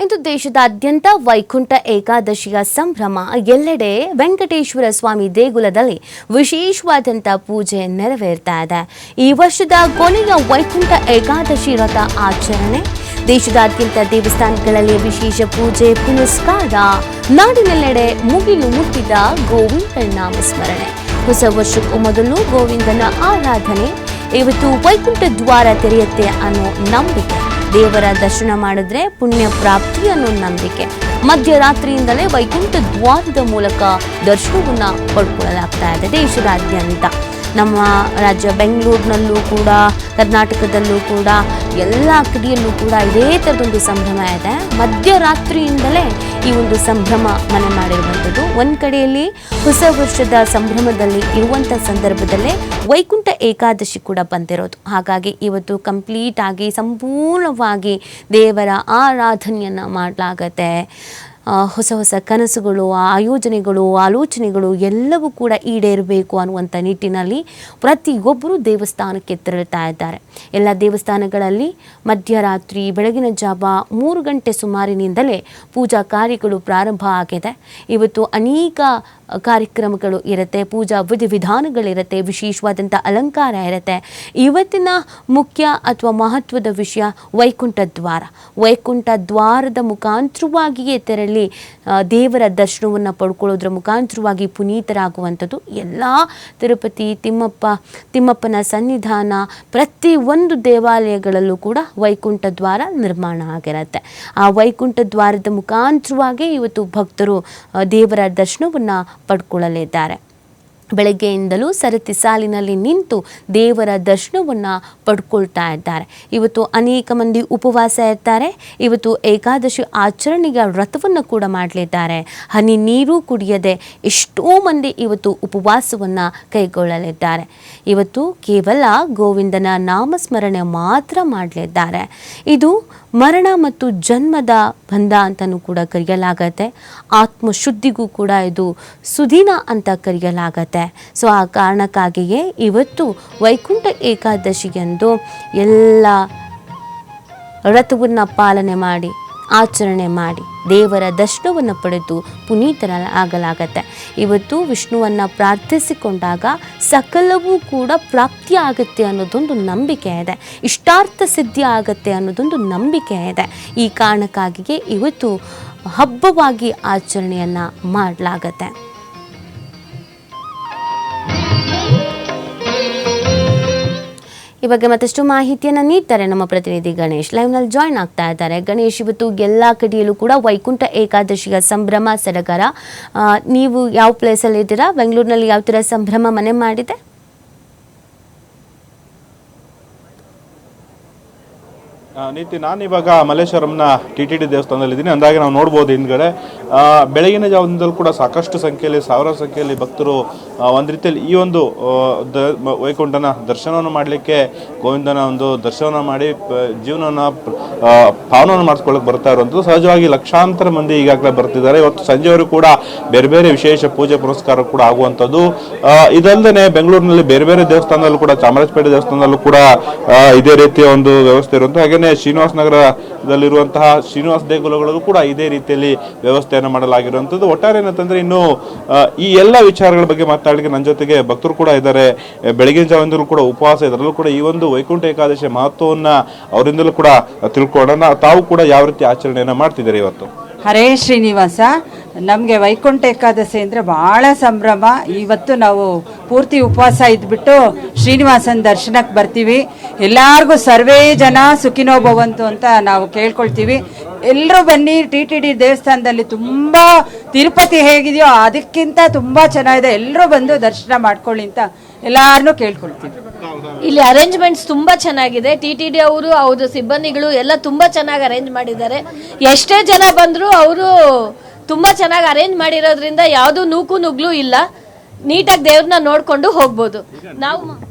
ಇಂದು ದೇಶದಾದ್ಯಂತ ವೈಕುಂಠ ಏಕಾದಶಿಯ ಸಂಭ್ರಮ ಎಲ್ಲೆಡೆ ವೆಂಕಟೇಶ್ವರ ಸ್ವಾಮಿ ದೇಗುಲದಲ್ಲಿ ವಿಶೇಷವಾದಂಥ ಪೂಜೆ ನೆರವೇರ್ತಾ ಇದೆ. ಈ ವರ್ಷದ ಕೊನೆಯ ವೈಕುಂಠ ಏಕಾದಶಿ ವ್ರತ ಆಚರಣೆ, ದೇಶದಾದ್ಯಂತ ದೇವಸ್ಥಾನಗಳಲ್ಲಿ ವಿಶೇಷ ಪೂಜೆ ಪುನಸ್ಕಾರ, ನಾಡಿನೆಲ್ಲೆಡೆ ಮುಗಿಲು ಮುಟ್ಟಿದ ಗೋವಿಂದ ನಾಮಸ್ಮರಣೆ. ಹೊಸ ವರ್ಷಕ್ಕೂ ಮೊದಲು ಗೋವಿಂದನ ಆರಾಧನೆ. ಇವತ್ತು ವೈಕುಂಠ ದ್ವಾರ ತೆರೆಯುತ್ತೆ ಅನ್ನೋ ನಂಬಿಕೆ, ದೇವರ ದರ್ಶನ ಮಾಡಿದ್ರೆ ಪುಣ್ಯ ಪ್ರಾಪ್ತಿ ಅನ್ನೋ ನಂಬಿಕೆ. ಮಧ್ಯರಾತ್ರಿಯಿಂದಲೇ ವೈಕುಂಠ ದ್ವಾರದ ಮೂಲಕ ದರ್ಶನವನ್ನ ಪಡ್ಕೊಳ್ಳಲಾಗ್ತಾ ಇದೆ ದೇಶದಾದ್ಯಂತ. ನಮ್ಮ ರಾಜ್ಯ ಬೆಂಗಳೂರಿನಲ್ಲೂ ಕೂಡ, ಕರ್ನಾಟಕದಲ್ಲೂ ಕೂಡ, ಎಲ್ಲ ಕಡೆಯಲ್ಲೂ ಕೂಡ ಇದೇ ಥರದೊಂದು ಸಂಭ್ರಮ ಇದೆ. ಮಧ್ಯರಾತ್ರಿಯಿಂದಲೇ ಈ ಒಂದು ಸಂಭ್ರಮ ಮನೆ ಮಾಡಿರುವಂಥದ್ದು. ಒಂದು ಕಡೆಯಲ್ಲಿ ಹೊಸ ವರ್ಷದ ಸಂಭ್ರಮದಲ್ಲಿ ಇರುವಂಥ ಸಂದರ್ಭದಲ್ಲೇ ವೈಕುಂಠ ಏಕಾದಶಿ ಕೂಡ ಬಂದಿರೋದು. ಹಾಗಾಗಿ ಇವತ್ತು ಕಂಪ್ಲೀಟ್ ಆಗಿ ಸಂಪೂರ್ಣವಾಗಿ ದೇವರ ಆರಾಧನೆಯನ್ನು ಮಾಡಲಾಗತ್ತೆ. ಹೊಸ ಹೊಸ ಕನಸುಗಳು, ಆಯೋಜನೆಗಳು, ಆಲೋಚನೆಗಳು ಎಲ್ಲವೂ ಕೂಡ ಈಡೇರಬೇಕು ಅನ್ನುವಂಥ ನಿಟ್ಟಿನಲ್ಲಿ ಪ್ರತಿಯೊಬ್ಬರೂ ದೇವಸ್ಥಾನಕ್ಕೆ ತೆರಳುತ್ತಾ ಇದ್ದಾರೆ. ಎಲ್ಲ ದೇವಸ್ಥಾನಗಳಲ್ಲಿ ಮಧ್ಯರಾತ್ರಿ ಬೆಳಗಿನ ಜಾವ 3 ಗಂಟೆ ಸುಮಾರಿನಿಂದಲೇ ಪೂಜಾ ಕಾರ್ಯಗಳು ಪ್ರಾರಂಭ ಆಗಿದೆ. ಇವತ್ತು ಅನೇಕ ಕಾರ್ಯಕ್ರಮಗಳು ಇರುತ್ತೆ, ಪೂಜಾ ವಿಧಿವಿಧಾನಗಳಿರುತ್ತೆ, ವಿಶೇಷವಾದಂಥ ಅಲಂಕಾರ ಇರುತ್ತೆ. ಇವತ್ತಿನ ಮುಖ್ಯ ಅಥವಾ ಮಹತ್ವದ ವಿಷಯ ವೈಕುಂಠ ದ್ವಾರ. ವೈಕುಂಠ ದ್ವಾರದ ಮುಖಾಂತರವಾಗಿಯೇ ತೆರಳಿ ದೇವರ ದರ್ಶನವನ್ನು ಪಡ್ಕೊಳ್ಳೋದ್ರ ಮುಖಾಂತರವಾಗಿ ಪುನೀತರಾಗುವಂಥದ್ದು. ಎಲ್ಲ ತಿರುಪತಿ ತಿಮ್ಮಪ್ಪನ ಸನ್ನಿಧಾನ, ಪ್ರತಿಯೊಂದು ದೇವಾಲಯಗಳಲ್ಲೂ ಕೂಡ ವೈಕುಂಠ ದ್ವಾರ ನಿರ್ಮಾಣ ಆಗಿರುತ್ತೆ. ಆ ವೈಕುಂಠ ದ್ವಾರದ ಮುಖಾಂತರವಾಗಿ ಇವತ್ತು ಭಕ್ತರು ದೇವರ ದರ್ಶನವನ್ನು ಪಡ್ಕೊಳ್ಳಲಿದ್ದಾರೆ. ಬೆಳಗ್ಗೆಯಿಂದಲೂ ಸರತಿ ಸಾಲಿನಲ್ಲಿ ನಿಂತು ದೇವರ ದರ್ಶನವನ್ನು ಪಡ್ಕೊಳ್ತಾ ಇದ್ದಾರೆ. ಇವತ್ತು ಅನೇಕ ಮಂದಿ ಉಪವಾಸ ಇರ್ತಾರೆ. ಇವತ್ತು ಏಕಾದಶಿ ಆಚರಣೆಯ ವ್ರತವನ್ನು ಕೂಡ ಮಾಡಲಿದ್ದಾರೆ. ಹನಿ ನೀರು ಕುಡಿಯದೆ ಎಷ್ಟೋ ಮಂದಿ ಇವತ್ತು ಉಪವಾಸವನ್ನು ಕೈಗೊಳ್ಳಲಿದ್ದಾರೆ. ಇವತ್ತು ಕೇವಲ ಗೋವಿಂದನ ನಾಮಸ್ಮರಣೆ ಮಾತ್ರ ಮಾಡಲಿದ್ದಾರೆ. ಇದು ಮರಣ ಮತ್ತು ಜನ್ಮದ ಬಂಧ ಅಂತಲೂ ಕೂಡ ಕರೆಯಲಾಗತ್ತೆ. ಆತ್ಮಶುದ್ಧಿಗೂ ಕೂಡ ಇದು ಸುದಿನ ಅಂತ ಕರೆಯಲಾಗತ್ತೆ. ಸೊ ಆ ಕಾರಣಕ್ಕಾಗಿಯೇ ಇವತ್ತು ವೈಕುಂಠ ಏಕಾದಶಿಯಂದು ಎಲ್ಲ ವ್ರತವನ್ನು ಪಾಲನೆ ಮಾಡಿ, ಆಚರಣೆ ಮಾಡಿ ದೇವರ ದರ್ಶನವನ್ನು ಪಡೆದು ಪುನೀತರಾಗಲಾಗತ್ತೆ. ಇವತ್ತು ವಿಷ್ಣುವನ್ನು ಪ್ರಾರ್ಥಿಸಿಕೊಂಡಾಗ ಸಕಲವೂ ಕೂಡ ಪ್ರಾಪ್ತಿ ಆಗುತ್ತೆ ಅನ್ನೋದೊಂದು ನಂಬಿಕೆ ಇದೆ. ಇಷ್ಟಾರ್ಥ ಸಿದ್ಧಿ ಆಗುತ್ತೆ ಅನ್ನೋದೊಂದು ನಂಬಿಕೆ ಇದೆ. ಈ ಕಾರಣಕ್ಕಾಗಿಯೇ ಇವತ್ತು ಹಬ್ಬವಾಗಿ ಆಚರಣೆಯನ್ನು ಮಾಡಲಾಗತ್ತೆ. ಇವಾಗ ಮತ್ತಷ್ಟು ಮಾಹಿತಿಯನ್ನು ನೀಡ್ತಾರೆ ನಮ್ಮ ಪ್ರತಿನಿಧಿ ಗಣೇಶ್. ಲೈವ್ನಲ್ಲಿ ಜಾಯ್ನ್ ಆಗ್ತಾ ಇದ್ದಾರೆ. ಗಣೇಶ್, ಇವತ್ತು ಎಲ್ಲ ಕಡೆಯಲ್ಲೂ ಕೂಡ ವೈಕುಂಠ ಏಕಾದಶಿಯ ಸಂಭ್ರಮ ಸಡಗರ. ನೀವು ಯಾವ ಪ್ಲೇಸಲ್ಲಿ ಇದ್ದೀರಾ? ಬೆಂಗಳೂರಿನಲ್ಲಿ ಯಾವ ಥರ ಸಂಭ್ರಮ ಮನೆ ಮಾಡಿದೆ? ನೀತಿ, ನಾನು ಇವಾಗ ಮಲ್ಲೇಶ್ವರಂನ TTD ದೇವಸ್ಥಾನದಲ್ಲಿದ್ದೀನಿ. ಅಂದಾಗೆ ನಾವು ನೋಡ್ಬೋದು ಹಿಂದ್ಗಡೆ ಬೆಳಗಿನ ಜಾವದಿಂದಲೂ ಕೂಡ ಸಾಕಷ್ಟು ಸಂಖ್ಯೆಯಲ್ಲಿ, ಸಾವಿರಾರು ಸಂಖ್ಯೆಯಲ್ಲಿ ಭಕ್ತರು ಒಂದು ರೀತಿಯಲ್ಲಿ ಈ ಒಂದು ವೈಕುಂಠನ ದರ್ಶನವನ್ನು ಮಾಡಲಿಕ್ಕೆ, ಗೋವಿಂದನ ಒಂದು ದರ್ಶನವನ್ನು ಮಾಡಿ ಜೀವನವನ್ನು ಪಾವನವನ್ನು ಮಾಡಿಸ್ಕೊಳ್ಳೋಕೆ ಬರ್ತಾ ಇರುವಂಥದ್ದು. ಸಹಜವಾಗಿ ಲಕ್ಷಾಂತರ ಮಂದಿ ಈಗಾಗಲೇ ಬರ್ತಿದ್ದಾರೆ. ಇವತ್ತು ಸಂಜೆವರೆಗೂ ಕೂಡ ಬೇರೆ ಬೇರೆ ವಿಶೇಷ ಪೂಜೆ ಪುರಸ್ಕಾರ ಕೂಡ ಆಗುವಂಥದ್ದು. ಇದಲ್ಲದೆ ಬೆಂಗಳೂರಿನಲ್ಲಿ ಬೇರೆ ಬೇರೆ ದೇವಸ್ಥಾನದಲ್ಲೂ ಕೂಡ, ಚಾಮರಾಜಪೇಟೆ ದೇವಸ್ಥಾನದಲ್ಲೂ ಕೂಡ ಇದೇ ರೀತಿಯ ಒಂದು ವ್ಯವಸ್ಥೆ ಇರುವಂಥ. ಹಾಗೆಯೇ ಶ್ರೀನಿವಾಸ ನಗರದಲ್ಲಿರುವಂತಹ ಶ್ರೀನಿವಾಸ ದೇಗುಲಗಳಲ್ಲೂ ಕೂಡ ಇದೇ ರೀತಿಯಲ್ಲಿ ವ್ಯವಸ್ಥೆಯನ್ನು ಮಾಡಲಾಗಿರುವಂಥದ್ದು. ಒಟ್ಟಾರೆ ಏನಂತಂದ್ರೆ ಇನ್ನು ಈ ಎಲ್ಲ ವಿಚಾರಗಳ ಬಗ್ಗೆ ಮಾತಾಡಲಿಕ್ಕೆ ನನ್ನ ಜೊತೆಗೆ ಭಕ್ತರು ಕೂಡ ಇದ್ದಾರೆ. ಬೆಳಗಿನ ಜಾವದಿಂದಲೂ ಕೂಡ ಉಪವಾಸ, ಇದರಲ್ಲೂ ಕೂಡ ಈ ಒಂದು ವೈಕುಂಠ ಏಕಾದಶಿ ಮಹತ್ವವನ್ನ ಅವರಿಂದಲೂ ಕೂಡ ತಿಳ್ಕೊಳ್ಳೋಣ. ತಾವು ಕೂಡ ಯಾವ ರೀತಿ ಆಚರಣೆಯನ್ನ ಮಾಡ್ತಿದ್ದಾರೆ ಇವತ್ತು? ಹರೇ ಶ್ರೀನಿವಾಸ. ನಮಗೆ ವೈಕುಂಠ ಏಕಾದಶಿ ಅಂದರೆ ಭಾಳ ಸಂಭ್ರಮ. ಇವತ್ತು ನಾವು ಪೂರ್ತಿ ಉಪವಾಸ ಇದ್ಬಿಟ್ಟು ಶ್ರೀನಿವಾಸನ ದರ್ಶನಕ್ಕೆ ಬರ್ತೀವಿ. ಎಲ್ಲರಿಗೂ ಸರ್ವೇ ಜನ ಸುಖಿನೋ ಭವಂತು ಅಂತ ನಾವು ಕೇಳ್ಕೊಳ್ತೀವಿ. ಎಲ್ಲರೂ ಬನ್ನಿ. TTD ದೇವಸ್ಥಾನದಲ್ಲಿ ತುಂಬ, ತಿರುಪತಿ ಹೇಗಿದೆಯೋ ಅದಕ್ಕಿಂತ ತುಂಬ ಚೆನ್ನಾಗಿದೆ. ಎಲ್ಲರೂ ಬಂದು ದರ್ಶನ ಮಾಡ್ಕೊಳ್ಳಿ ಅಂತ ಎಲ್ಲಾರನ್ನೂ ಕೇಳ್ಕೊಳ್ತೀವಿ. ಇಲ್ಲಿ ಅರೇಂಜ್ಮೆಂಟ್ಸ್ ತುಂಬಾ ಚೆನ್ನಾಗಿದೆ. TTD ಅವರು, ಅವ್ರ ಸಿಬ್ಬಂದಿಗಳು ಎಲ್ಲ ತುಂಬಾ ಚೆನ್ನಾಗಿ ಅರೇಂಜ್ ಮಾಡಿದ್ದಾರೆ. ಎಷ್ಟೇ ಜನ ಬಂದರೂ ಅವರು ತುಂಬಾ ಚೆನ್ನಾಗಿ ಅರೇಂಜ್ ಮಾಡಿರೋದ್ರಿಂದ ಯಾವುದು ನೂಕು ನುಗ್ಲು ಇಲ್ಲ. ನೀಟಾಗಿ ದೇವ್ರನ್ನ ನೋಡ್ಕೊಂಡು ಹೋಗ್ಬೋದು. ನಾವು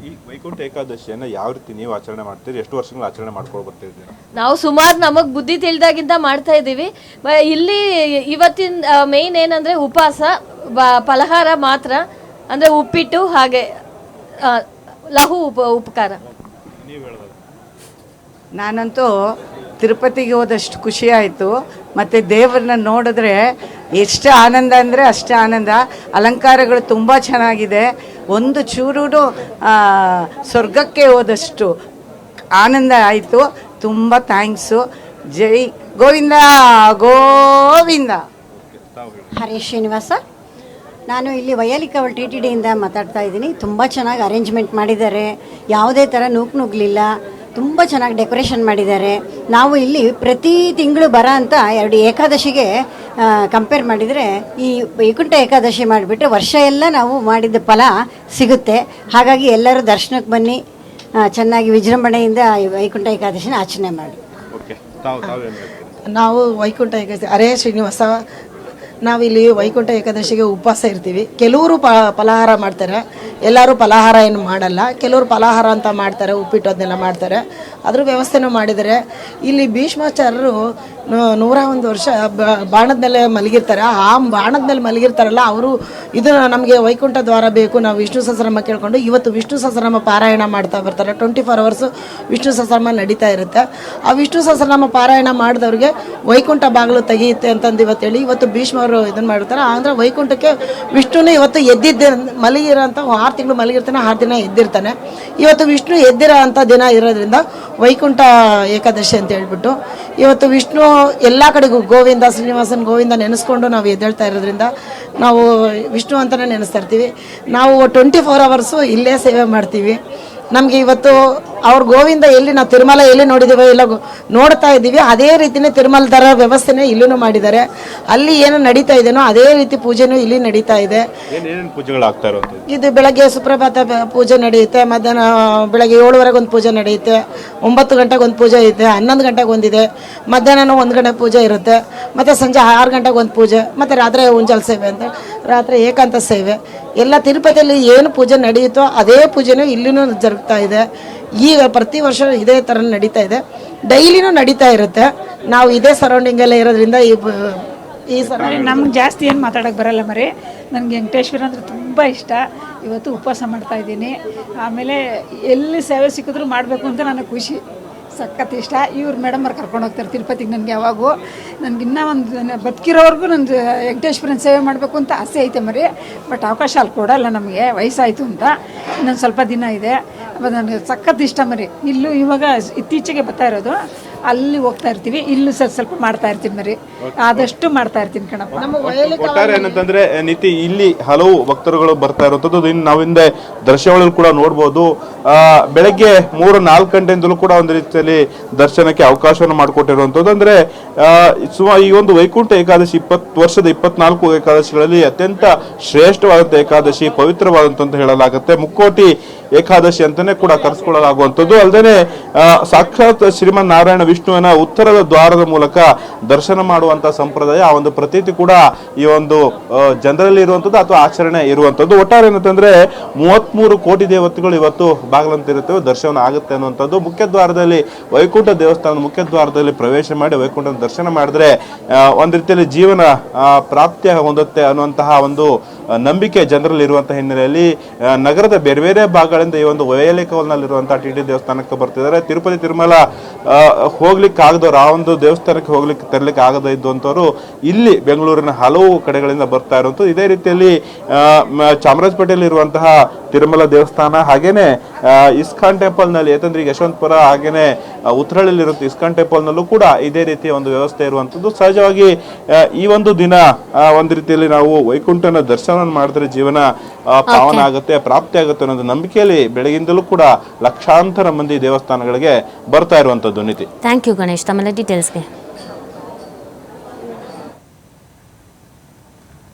ವೈಕುಂಠ ಏಕಾದಶಿಯನ್ನ ಯಾವ ರೀತಿ ನೀವು ಆಚರಣೆ ಮಾಡ್ತೀರಿ? ಎಷ್ಟು ವರ್ಷಗಳ ಆಚರಣೆ ಮಾಡ್ಕೊಂಡು ಬರ್ತಿದ್ದೀರಾ? ನಾವು ಸುಮಾರು ನಮಗೆ ಬುದ್ಧಿ ತಿಳಿದಾಗಿಂದ ಮಾಡ್ತಾ ಇದ್ದೀವಿ. ಇಲ್ಲಿ ಇವತ್ತಿನ ಮೇನ್ ಏನಂದ್ರೆ ಉಪವಾಸ, ಫಲಹಾರ ಮಾತ್ರ, ಅಂದ್ರೆ ಉಪ್ಪಿಟ್ಟು, ಹಾಗೆ ಲಘು ಉಪಕಾರ. ನಾನಂತೂ ತಿರುಪತಿಗೆ ಹೋದಷ್ಟು ಖುಷಿ ಆಯಿತು. ಮತ್ತು ದೇವ್ರನ್ನ ನೋಡಿದ್ರೆ ಎಷ್ಟು ಆನಂದ ಅಂದರೆ ಅಷ್ಟೇ ಆನಂದ. ಅಲಂಕಾರಗಳು ತುಂಬ ಚೆನ್ನಾಗಿದೆ. ಒಂದು ಚೂರು ಸ್ವರ್ಗಕ್ಕೆ ಹೋದಷ್ಟು ಆನಂದ ಆಯಿತು. ತುಂಬ ಥ್ಯಾಂಕ್ಸು. ಜೈ ಗೋವಿಂದ ಗೋವಿಂದ. ಹರೇ ಶ್ರೀನಿವಾಸ. ನಾನು ಇಲ್ಲಿ ವೈಯಾಲಿಕವಲ್ TTDಯಿಂದ ಮಾತಾಡ್ತಾ ಇದ್ದೀನಿ. ತುಂಬ ಚೆನ್ನಾಗಿ ಅರೇಂಜ್ಮೆಂಟ್ ಮಾಡಿದ್ದಾರೆ. ಯಾವುದೇ ಥರ ನುಗ್ಲಿಲ್ಲ. ತುಂಬ ಚೆನ್ನಾಗಿ ಡೆಕೋರೇಷನ್ ಮಾಡಿದ್ದಾರೆ. ನಾವು ಇಲ್ಲಿ ಪ್ರತಿ ತಿಂಗಳು ಬರೋ ಅಂತ 2 ಏಕಾದಶಿಗೆ ಕಂಪೇರ್ ಮಾಡಿದರೆ ಈ ವೈಕುಂಠ ಏಕಾದಶಿ ಮಾಡಿಬಿಟ್ರೆ ವರ್ಷ ಎಲ್ಲ ನಾವು ಮಾಡಿದ ಫಲ ಸಿಗುತ್ತೆ. ಹಾಗಾಗಿ ಎಲ್ಲರೂ ದರ್ಶನಕ್ಕೆ ಬನ್ನಿ, ಚೆನ್ನಾಗಿ ವಿಜೃಂಭಣೆಯಿಂದ ಈ ವೈಕುಂಠ ಏಕಾದಶಿನ ಆಚರಣೆ ಮಾಡಿ. ನಾವು ವೈಕುಂಠ ಏಕಾದಶಿ ಹರೇ ಶ್ರೀನಿವಾಸ. ನಾವಿಲ್ಲಿ ವೈಕುಂಠ ಏಕಾದಶಿಗೆ ಉಪವಾಸ ಇರ್ತೀವಿ. ಕೆಲವರು ಫಲಾಹಾರ ಮಾಡ್ತಾರೆ, ಎಲ್ಲರೂ ಫಲಾಹಾರ ಏನು ಮಾಡಲ್ಲ. ಕೆಲವರು ಫಲಾಹಾರ ಅಂತ ಮಾಡ್ತಾರೆ, ಉಪ್ಪಿಟ್ಟು ಅದನ್ನೆಲ್ಲ ಮಾಡ್ತಾರೆ. ಅದ್ರ ವ್ಯವಸ್ಥೆನೂ ಮಾಡಿದ್ದಾರೆ. ಇಲ್ಲಿ ಭೀಷ್ಮಾಚಾರ್ಯರು 101 ವರ್ಷ ಬಾಣದ ಮೇಲೆ ಮಲಗಿರ್ತಾರೆ. ಆ ಬಾಣದ ಮೇಲೆ ಮಲಗಿರ್ತಾರಲ್ಲ ಅವರು ಇದನ್ನು ನಮಗೆ ವೈಕುಂಠ ದ್ವಾರ ಬೇಕು, ನಾವು ವಿಷ್ಣು ಸಹಸ್ರನಾಮ ಕೇಳ್ಕೊಂಡು ಇವತ್ತು ವಿಷ್ಣು ಸಹಸ್ರನಾಮ ಪಾರಾಯಣ ಮಾಡ್ತಾ ಬರ್ತಾರೆ. 24 ಅವರ್ಸು ವಿಷ್ಣು ಸಹಸ್ರನಾಮ ನಡೀತಾ ಇರುತ್ತೆ. ಆ ವಿಷ್ಣು ಸಹಸ್ರನಾಮ ಪಾರಾಯಣ ಮಾಡಿದವ್ರಿಗೆ ವೈಕುಂಠ ಬಾಗಿಲು ತೆಗೆಯುತ್ತೆ ಅಂತಂದು ಇವತ್ತೇಳಿ ಇವತ್ತು ಭೀಷ್ಮರು ಇದನ್ನು ಮಾಡ್ತಾರೆ. ಅಂದರೆ ವೈಕುಂಠಕ್ಕೆ ವಿಷ್ಣುನೇ ಇವತ್ತು ಎದ್ದಿದ್ದೆ ಮಲಗಿರೋಂಥ 6 ತಿಂಗಳು ಮಲಗಿರ್ತಾನೆ, 6 ದಿನ ಎದ್ದಿರ್ತಾನೆ. ಇವತ್ತು ವಿಷ್ಣು ಎದ್ದಿರೋ ಅಂಥ ದಿನ ಇರೋದ್ರಿಂದ ವೈಕುಂಠ ಏಕಾದಶಿ ಅಂತ ಹೇಳ್ಬಿಟ್ಟು ಇವತ್ತು ವಿಷ್ಣು ಎಲ್ಲ ಕಡೆಗೂ ಗೋವಿಂದ ಶ್ರೀನಿವಾಸನ್ ಗೋವಿಂದ ನೆನೆಸ್ಕೊಂಡು ನಾವು ಎದ್ದೇಳ್ತಾ ಇರೋದ್ರಿಂದ ನಾವು ವಿಷ್ಣು ಅಂತಲೇ ನೆನೆಸ್ತಾ ಇರ್ತೀವಿ. ನಾವು 24 ಅವರ್ಸು ಇಲ್ಲೇ ಸೇವೆ ಮಾಡ್ತೀವಿ. ನಮಗೆ ಇವತ್ತು ಅವ್ರ ಗೋವಿಂದ ಎಲ್ಲಿ ನಾವು ತಿರುಮಲ ಎಲ್ಲಿ ನೋಡಿದ್ದೀವೋ ಇಲ್ಲ ನೋಡ್ತಾ ಇದ್ದೀವಿ, ಅದೇ ರೀತಿಯೇ ತಿರುಮಲ ಥರ ವ್ಯವಸ್ಥೆನೇ ಇಲ್ಲೂ ಮಾಡಿದ್ದಾರೆ. ಅಲ್ಲಿ ಏನು ನಡೀತಾ ಇದೆಯೋ ಅದೇ ರೀತಿ ಪೂಜೆನೂ ಇಲ್ಲಿ ನಡೀತಾ ಇದೆ. ಇದು ಬೆಳಗ್ಗೆ ಸುಪ್ರಭಾತ ಪೂಜೆ ನಡೆಯುತ್ತೆ, ಮಧ್ಯಾಹ್ನ ಬೆಳಗ್ಗೆ 7:15 ಒಂದು ಪೂಜೆ ನಡೆಯುತ್ತೆ, 9 ಗಂಟೆಗೆ ಒಂದು ಪೂಜೆ ಇದೆ, 11 ಗಂಟೆಗೆ ಒಂದಿದೆ, ಮಧ್ಯಾಹ್ನ 1 ಗಂಟೆ ಪೂಜೆ ಇರುತ್ತೆ, ಮತ್ತು ಸಂಜೆ 6 ಗಂಟೆಗೆ ಒಂದು ಪೂಜೆ, ಮತ್ತು ರಾತ್ರಿ ಉಂಜಲ್ ಸೇವೆ ಅಂತ ರಾತ್ರಿ ಏಕಾಂತ ಸೇವೆ. ಎಲ್ಲ ತಿರುಪತಿಯಲ್ಲಿ ಏನು ಪೂಜೆ ನಡೆಯುತ್ತೋ ಅದೇ ಪೂಜೆನೂ ಇಲ್ಲಿನೂ ಜರುಗ್ತಾ ಇದೆ. ಈಗ ಪ್ರತಿ ವರ್ಷ ಇದೇ ಥರ ನಡೀತಾ ಇದೆ, ಡೈಲಿನೂ ನಡೀತಾ ಇರುತ್ತೆ. ನಾವು ಇದೇ ಸರೌಂಡಿಂಗಲ್ಲೇ ಇರೋದ್ರಿಂದ ಈ ನಮ್ಗೆ ಜಾಸ್ತಿ ಏನು ಮಾತಾಡೋಕ್ಕೆ ಬರಲ್ಲ ಮರಿ. ನನಗೆ ವೆಂಕಟೇಶ್ವರ ಅಂದರೆ ತುಂಬ ಇಷ್ಟ. ಇವತ್ತು ಉಪವಾಸ ಮಾಡ್ತಾ ಇದ್ದೀನಿ. ಆಮೇಲೆ ಎಲ್ಲಿ ಸೇವೆ ಸಿಕ್ಕಿದ್ರು ಮಾಡಬೇಕು ಅಂತ ನನಗೆ ಖುಷಿ, ಸಖತ್ ಇಷ್ಟ. ಇವ್ರು ಮೇಡಮವ್ರು ಕರ್ಕೊಂಡು ಹೋಗ್ತಾರೆ ತಿರುಪತಿಗೆ. ನನಗೆ ಯಾವಾಗೂ ನನಗೆ ಇನ್ನೂ ಒಂದು ಬದುಕಿರೋವರೆಗೂ ನನ್ನ ವೆಂಕಟೇಶ್ವರನ ಸೇವೆ ಮಾಡಬೇಕು ಅಂತ ಆಸೆ ಐತೆ ಮರಿ. ಬಟ್ ಅವಕಾಶ ಅಲ್ಲಿ ಕೊಡಲ್ಲ ನಮಗೆ, ವಯಸ್ಸಾಯಿತು ಅಂತ. ಇನ್ನೊಂದು ಸ್ವಲ್ಪ ದಿನ ಇದೆ. ನನಗೆ ಸಖತ್ ಇಷ್ಟ ಮರಿ. ಇಲ್ಲೂ ಇವಾಗ ಇತ್ತೀಚೆಗೆ ಬರ್ತಾ ಇರೋದು, ಅಲ್ಲಿ ಹೋಗ್ತಾ ಇರ್ತೀವಿ. ಇಲ್ಲೂ ಸ್ವಲ್ಪ ಮಾಡ್ತಾ ಇರ್ತೀನಿ ಮರಿ, ಆದಷ್ಟು ಮಾಡ್ತಾ ಇರ್ತೀನಿ ಕಣಪ್ಪ. ಒಟ್ಟಾರೆ ಏನಂತಂದ್ರೆ ನೀತಿ ಇಲ್ಲಿ ಹಲವು ಭಕ್ತರುಗಳು ಬರ್ತಾ ಇರುವಂತದ್ದು ನಾವಿಂದ ದೃಶ್ಯಾವಳಿ ಕೂಡ ನೋಡ್ಬೋದು. ಬೆಳಗ್ಗೆ 3-4 ಗಂಟೆಯಿಂದಲೂ ಕೂಡ ಒಂದು ರೀತಿಯಲ್ಲಿ ದರ್ಶನಕ್ಕೆ ಅವಕಾಶವನ್ನು ಮಾಡಿಕೊಟ್ಟಿರುವಂತದ್ದು. ಅಂದ್ರೆ ಈ ಒಂದು ವೈಕುಂಠ ಏಕಾದಶಿ 20 ವರ್ಷದ 24 ಏಕಾದಶಿಗಳಲ್ಲಿ ಅತ್ಯಂತ ಶ್ರೇಷ್ಠವಾದಂಥ ಏಕಾದಶಿ, ಪವಿತ್ರವಾದಂತ ಹೇಳಲಾಗುತ್ತೆ. ಮುಕ್ಕೋಟಿ ಏಕಾದಶಿ ಅಂತಾನೆ ಕೂಡ ಕರೆಸ್ಕೊಳ್ಳಲಾಗುವಂಥದ್ದು. ಅಲ್ಲದೆ ಸಾಕ್ಷಾತ್ ಶ್ರೀಮನ್ ನಾರಾಯಣ ವಿಷ್ಣುವಿನ ಉತ್ತರದ ದ್ವಾರದ ಮೂಲಕ ದರ್ಶನ ಮಾಡುವಂತಹ ಸಂಪ್ರದಾಯ, ಆ ಒಂದು ಪ್ರತೀತಿ ಕೂಡ ಈ ಒಂದು ಜನರಲ್ಲಿ ಇರುವಂತದ್ದು ಅಥವಾ ಆಚರಣೆ ಇರುವಂತದ್ದು. ಒಟ್ಟಾರೆ ಏನಂತಂದ್ರೆ 33 ಕೋಟಿ ದೇವತೆಗಳು ಇವತ್ತು ಬಾಗಿಲಂತಿರುತ್ತವೆ, ದರ್ಶನ ಆಗುತ್ತೆ ಅನ್ನುವಂಥದ್ದು. ಮುಖ್ಯ ದ್ವಾರದಲ್ಲಿ ವೈಕುಂಠ ದೇವಸ್ಥಾನದ ಮುಖ್ಯ ದ್ವಾರದಲ್ಲಿ ಪ್ರವೇಶ ಮಾಡಿ ವೈಕುಂಠನ ದರ್ಶನ ಮಾಡಿದ್ರೆ ಒಂದು ರೀತಿಯಲ್ಲಿ ಜೀವನ ಪ್ರಾಪ್ತಿ ಹೊಂದುತ್ತೆ ಅನ್ನುವಂತಹ ಒಂದು ನಂಬಿಕೆ ಜನರಲ್ಲಿ ಇರುವಂತಹ ಹಿನ್ನೆಲೆಯಲ್ಲಿ ನಗರದ ಬೇರೆ ಬೇರೆ ಭಾಗಗಳಿಂದ ಈ ಒಂದು ವೈಯಾಲಿಕವಲ್ನಲ್ಲಿರುವಂತಹ TTD ದೇವಸ್ಥಾನಕ್ಕೆ ಬರ್ತಿದ್ದಾರೆ. ತಿರುಪತಿ ತಿರುಮಲ ಹೋಗ್ಲಿಕ್ಕೆ ಆಗದವ್ರು, ಆ ಒಂದು ದೇವಸ್ಥಾನಕ್ಕೆ ತರಲಿಕ್ಕೆ ಆಗದ ಇದ್ದಂಥವ್ರು ಇಲ್ಲಿ ಬೆಂಗಳೂರಿನ ಹಲವು ಕಡೆಗಳಿಂದ ಬರ್ತಾ ಇರುವಂಥದ್ದು. ಇದೇ ರೀತಿಯಲ್ಲಿ ಚಾಮರಾಜಪೇಟೆಯಲ್ಲಿ ಇರುವಂತಹ ತಿರುಮಲ ದೇವಸ್ಥಾನ, ಹಾಗೇನೆ ಇಸ್ಕಾನ್ ಟೆಂಪಲ್ ನಲ್ಲಿ, ಯಾಕಂದ್ರೆ ಈಗ ಯಶವಂತಪುರ ಹಾಗೇನೆ ಉತ್ತರಹಳ್ಳಿಲಿರುತ್ತೆ ಇಸ್ಕಾನ್ ಟೆಂಪಲ್ ನಲ್ಲೂ ಕೂಡ ಇದೇ ರೀತಿಯ ಒಂದು ವ್ಯವಸ್ಥೆ ಇರುವಂತದ್ದು. ಸಹಜವಾಗಿ ಈ ಒಂದು ದಿನ ಒಂದು ರೀತಿಯಲ್ಲಿ ನಾವು ವೈಕುಂಠನ ದರ್ಶನ ಮಾಡಿದ್ರೆ ಜೀವನ ಪಾವನ ಆಗುತ್ತೆ, ಪ್ರಾಪ್ತಿ ಆಗುತ್ತೆ ಅನ್ನೋದು ನಂಬಿಕೆಯಲ್ಲಿ ಬೆಳಗಿಂದಲೂ ಕೂಡ ಲಕ್ಷಾಂತರ ಮಂದಿ ದೇವಸ್ಥಾನಗಳಿಗೆ ಬರ್ತಾ ಇರುವಂತದ್ದು. ನೀತಿ, ಥ್ಯಾಂಕ್ ಯು ಗಣೇಶ್ ತಮ್ಮ ಡೀಟೇಲ್ಸ್ಗೆ.